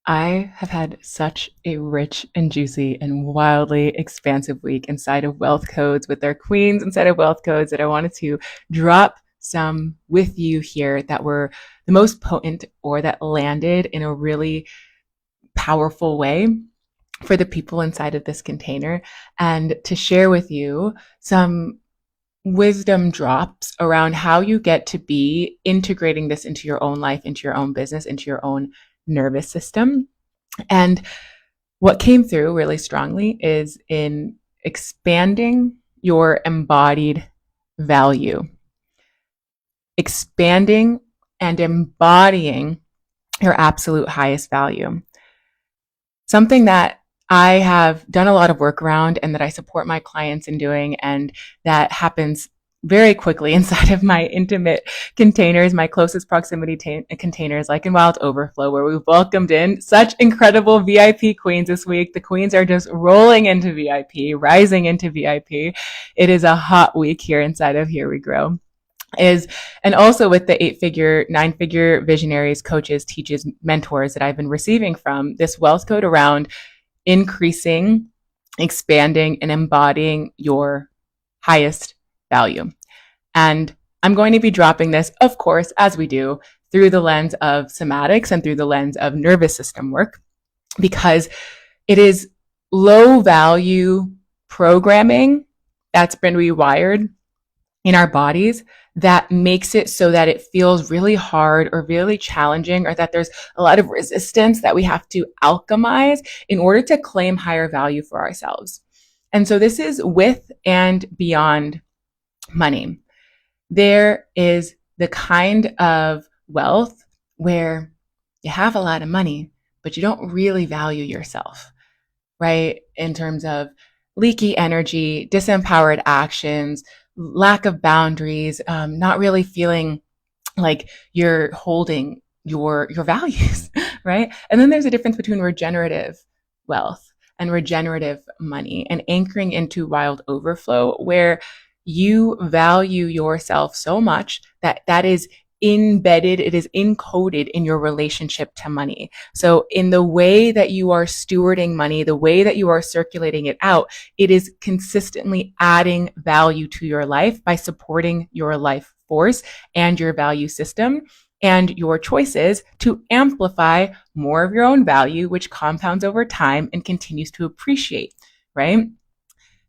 I have had such a rich and juicy and wildly expansive week inside of Wealth Codes with their queens inside of Wealth Codes that I wanted to drop some with you here that were the most potent or that landed in a really powerful way for the people inside of this container, and to share with you some wisdom drops around how you get to be integrating this into your own life, into your own business, into your own nervous system. And what came through really strongly is in expanding your embodied value, expanding and embodying your absolute highest value. Something that I have done a lot of work around and that I support my clients in doing, and that happens very quickly inside of my intimate containers, my closest proximity containers, like in Wild Overflow, where we've welcomed in such incredible VIP queens this week. The queens are just rolling into VIP, rising into VIP. It is a hot week here inside of Here We Grow. And also with the 8-figure, 9-figure visionaries, coaches, teachers, mentors that I've been receiving from, this wealth code around increasing, expanding, and embodying your highest value. And I'm going to be dropping this, of course, as we do, through the lens of somatics and through the lens of nervous system work, because it is low value programming that's been rewired in our bodies that makes it so that it feels really hard or really challenging, or that there's a lot of resistance that we have to alchemize in order to claim higher value for ourselves. And so this is with and beyond money. There is the kind of wealth where you have a lot of money, but you don't really value yourself, right? In terms of leaky energy, disempowered actions, lack of boundaries, not really feeling like you're holding your values, right? And then there's a difference between regenerative wealth and regenerative money, and anchoring into Wild Overflow, where you value yourself so much that that is embedded, it is encoded in your relationship to money. So in the way that you are stewarding money, the way that you are circulating it out, it is consistently adding value to your life by supporting your life force and your value system and your choices to amplify more of your own value, which compounds over time and continues to appreciate, right?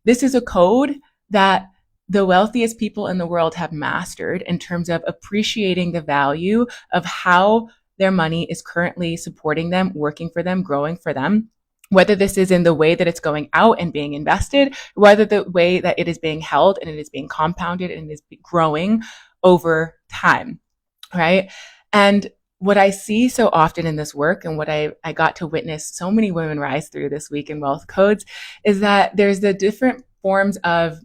This is a code that the wealthiest people in the world have mastered in terms of appreciating the value of how their money is currently supporting them, working for them, growing for them, whether this is in the way that it's going out and being invested, whether the way that it is being held and it is being compounded and it is growing over time, right? And what I see so often in this work, and what I got to witness so many women rise through this week in Wealth Codes, is that there's the different forms of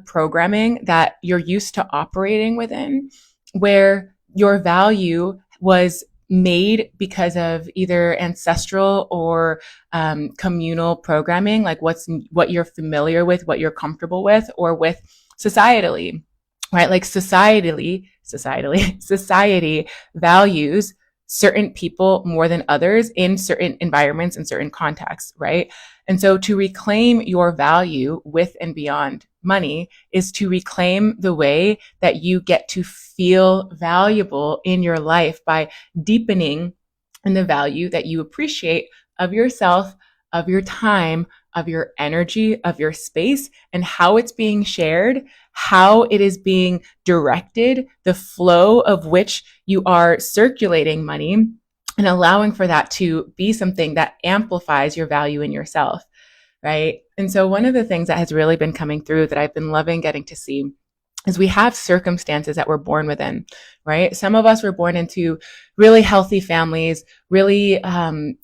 programming that you're used to operating within, where your value was made because of either ancestral or communal programming, like what you're familiar with, what you're comfortable with, or with societally, right? Like society values certain people more than others in certain environments and certain contexts, right? And so to reclaim your value with and beyond money is to reclaim the way that you get to feel valuable in your life by deepening in the value that you appreciate of yourself, of your time, of your energy, of your space, and how it's being shared, how it is being directed, the flow of which you are circulating money, and allowing for that to be something that amplifies your value in yourself, right? And so one of the things that has really been coming through that I've been loving getting to see is we have circumstances that we're born within, right? Some of us were born into really healthy families, really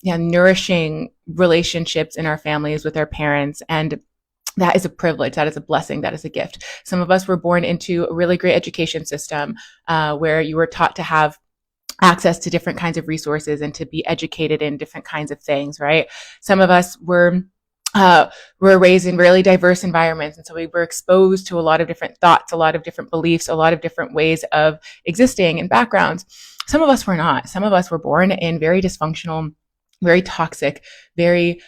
nourishing relationships in our families with our parents. And that is a privilege. That is a blessing. That is a gift. Some of us were born into a really great education system where you were taught to have access to different kinds of resources and to be educated in different kinds of things, right? Some of us were raised in really diverse environments. And so we were exposed to a lot of different thoughts, a lot of different beliefs, a lot of different ways of existing and backgrounds. Some of us were not. Some of us were born in very dysfunctional, very toxic, very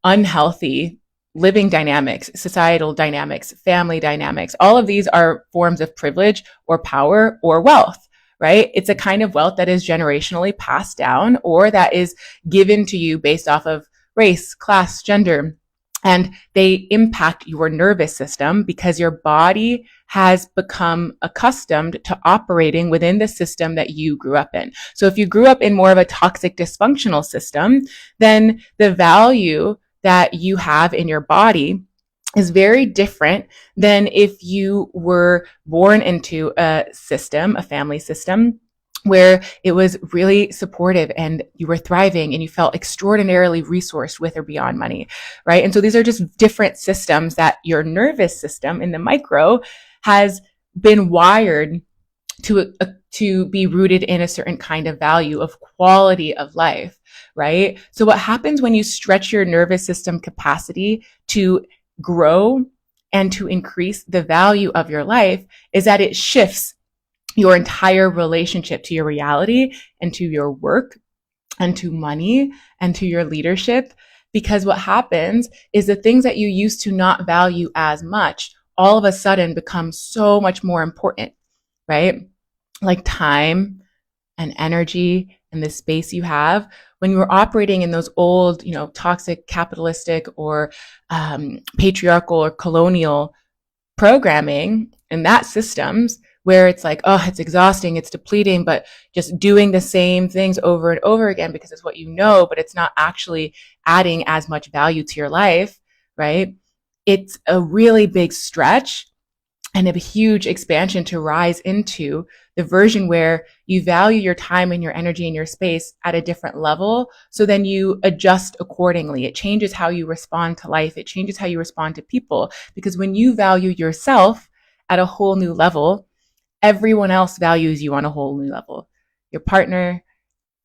unhealthy living dynamics, societal dynamics, family dynamics. All of these are forms of privilege or power or wealth, right? It's a kind of wealth that is generationally passed down or that is given to you based off of race, class, gender. And they impact your nervous system because your body has become accustomed to operating within the system that you grew up in. So if you grew up in more of a toxic, dysfunctional system, then the value that you have in your body is very different than if you were born into a system, a family system, where it was really supportive and you were thriving and you felt extraordinarily resourced with or beyond money, right? And so these are just different systems that your nervous system in the micro has been wired to be rooted in a certain kind of value of quality of life, right? So what happens when you stretch your nervous system capacity to grow and to increase the value of your life is that it shifts your entire relationship to your reality and to your work and to money and to your leadership. Because what happens is the things that you used to not value as much all of a sudden become so much more important, right? Like time and energy and the space you have. When you're operating in those old, toxic, capitalistic or patriarchal or colonial programming and that systems, where it's like, oh, it's exhausting, it's depleting, but just doing the same things over and over again because it's what you know, but it's not actually adding as much value to your life, right? It's a really big stretch and a huge expansion to rise into the version where you value your time and your energy and your space at a different level. So then you adjust accordingly. It changes how you respond to life. It changes how you respond to people. Because when you value yourself at a whole new level, everyone else values you on a whole new level. Your partner,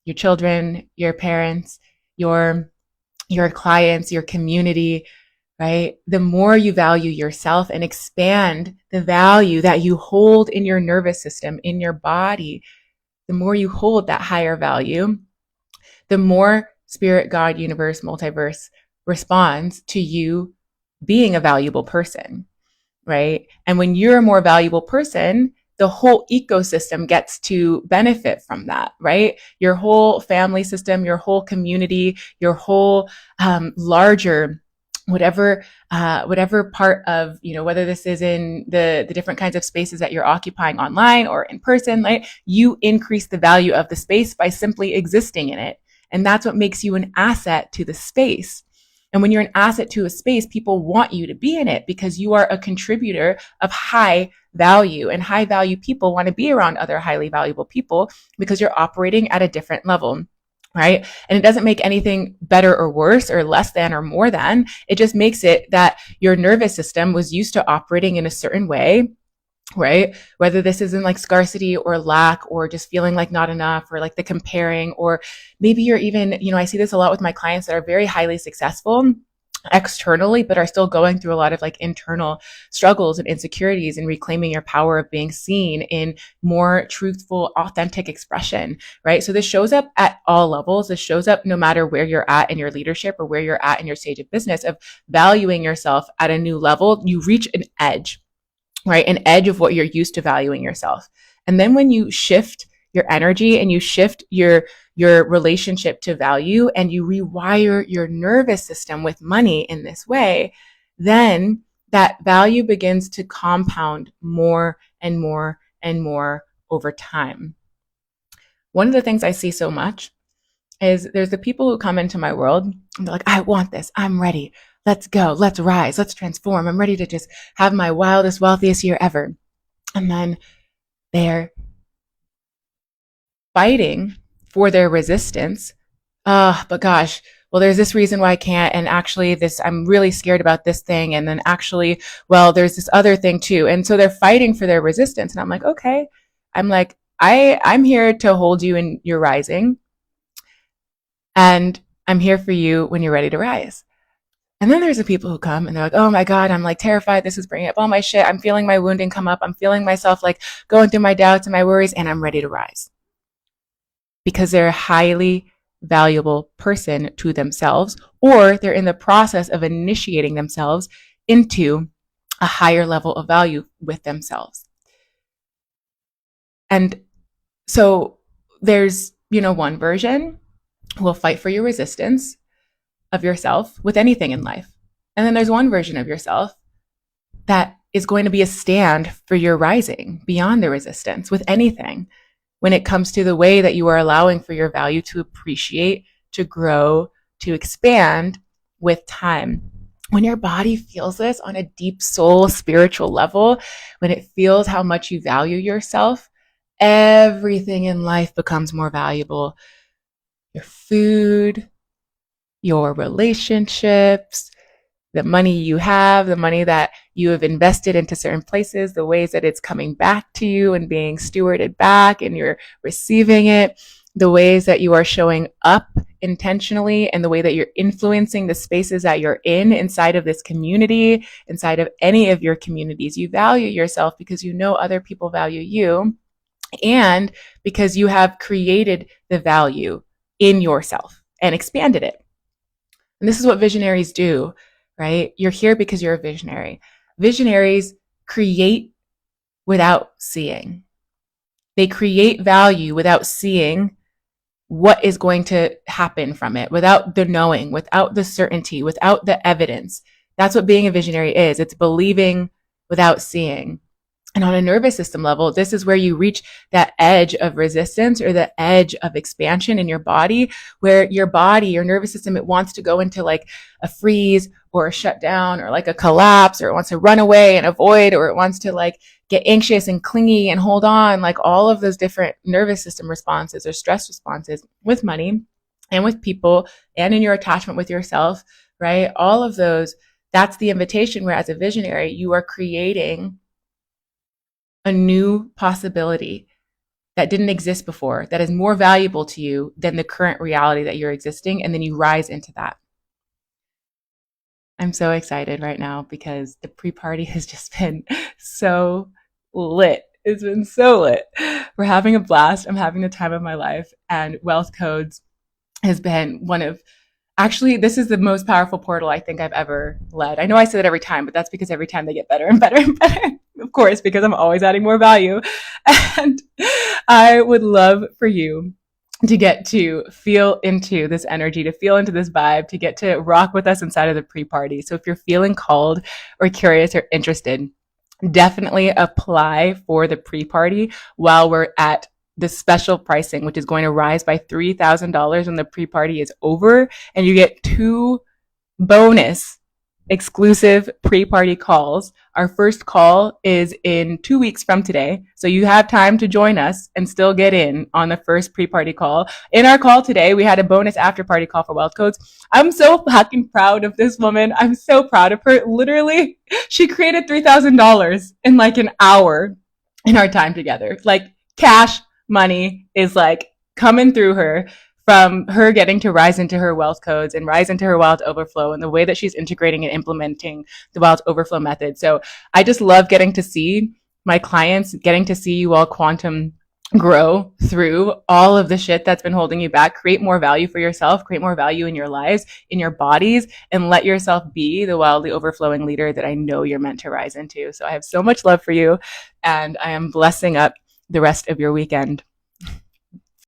your children, your parents, your clients, your community, right? The more you value yourself and expand the value that you hold in your nervous system, in your body, the more you hold that higher value, the more spirit, God, universe, multiverse responds to you being a valuable person, right? And when you're a more valuable person, the whole ecosystem gets to benefit from that, right? Your whole family system, your whole community, your whole larger whatever part of, whether this is in the different kinds of spaces that you're occupying online or in person, right? You increase the value of the space by simply existing in it. And that's what makes you an asset to the space. And when you're an asset to a space, people want you to be in it because you are a contributor of high value, and high value people want to be around other highly valuable people because you're operating at a different level. Right? And it doesn't make anything better or worse or less than or more than. It just makes it that your nervous system was used to operating in a certain way, right? Whether this is in like scarcity or lack or just feeling like not enough or like the comparing, or maybe you're even, I see this a lot with my clients that are very highly successful externally, but are still going through a lot of like internal struggles and insecurities and reclaiming your power of being seen in more truthful, authentic expression, right? So this shows up at all levels. This shows up no matter where you're at in your leadership or where you're at in your stage of business, of valuing yourself at a new level. You reach an edge, right? An edge of what you're used to valuing yourself. And then when you shift your energy and you shift your relationship to value and you rewire your nervous system with money in this way, then that value begins to compound more and more and more over time. One of the things I see so much is there's the people who come into my world and they're like, I want this. I'm ready. Let's go. Let's rise. Let's transform. I'm ready to just have my wildest, wealthiest year ever. And then they're fighting for their resistance. But gosh, well, there's this reason why I can't. And actually I'm really scared about this thing. And then actually, well, there's this other thing too. And so they're fighting for their resistance. And I'm like, okay. I'm here to hold you in your rising. And I'm here for you when you're ready to rise. And then there's the people who come and they're like, oh my God, I'm like terrified. This is bringing up all my shit. I'm feeling my wounding come up. I'm feeling myself like going through my doubts and my worries, and I'm ready to rise. because they're a highly valuable person to themselves, or they're in the process of initiating themselves into a higher level of value with themselves. And so there's, one version will fight for your resistance of yourself with anything in life. And then there's one version of yourself that is going to be a stand for your rising beyond the resistance with anything when it comes to the way that you are allowing for your value to appreciate, to grow, to expand with time. When your body feels this on a deep soul spiritual level, when it feels how much you value yourself, everything in life becomes more valuable. Your food, your relationships, the money you have, the money that you have invested into certain places, the ways that it's coming back to you and being stewarded back and you're receiving it, the ways that you are showing up intentionally and the way that you're influencing the spaces that you're in inside of this community, inside of any of your communities. You value yourself because you know other people value you and because you have created the value in yourself and expanded it. And this is what visionaries do, right? You're here because you're a visionary. Visionaries create without seeing. They create value without seeing what is going to happen from it, without the knowing, without the certainty, without the evidence. That's what being a visionary is. It's believing without seeing. And on a nervous system level, this is where you reach that edge of resistance or the edge of expansion in your body, where your body, your nervous system, it wants to go into like a freeze or a shutdown or like a collapse, or it wants to run away and avoid, or it wants to like get anxious and clingy and hold on, like all of those different nervous system responses or stress responses with money and with people and in your attachment with yourself, right? All of those, that's the invitation where as a visionary, you are creating a new possibility that didn't exist before, that is more valuable to you than the current reality that you're existing. And then you rise into that. I'm so excited right now because the pre-party has just been so lit. It's been so lit. We're having a blast. I'm having the time of my life. And Wealth Codes has been one of, actually, this is the most powerful portal I think I've ever led. I know I say that every time, but that's because every time they get better and better and better. Of course, because I'm always adding more value. And I would love for you to get to feel into this energy, to feel into this vibe, to get to rock with us inside of the pre-party. So if you're feeling called or curious or interested, definitely apply for the pre-party while we're at the special pricing, which is going to rise by $3,000 when the pre-party is over. And you get 2 bonus exclusive pre-party calls. Our first call is in 2 weeks from today. So you have time to join us and still get in on the first pre-party call. In our call today, we had a bonus after party call for Wealth Codes. I'm so fucking proud of this woman. I'm so proud of her. Literally, she created $3,000 in like an hour in our time together. Like cash money is like coming through her from her getting to rise into her wealth codes and rise into her wild overflow and the way that she's integrating and implementing the wild overflow method. So I just love getting to see my clients, getting to see you all quantum grow through all of the shit that's been holding you back. Create more value for yourself, create more value in your lives, in your bodies, and let yourself be the wildly overflowing leader that I know you're meant to rise into. So I have so much love for you, and I am blessing up the rest of your weekend.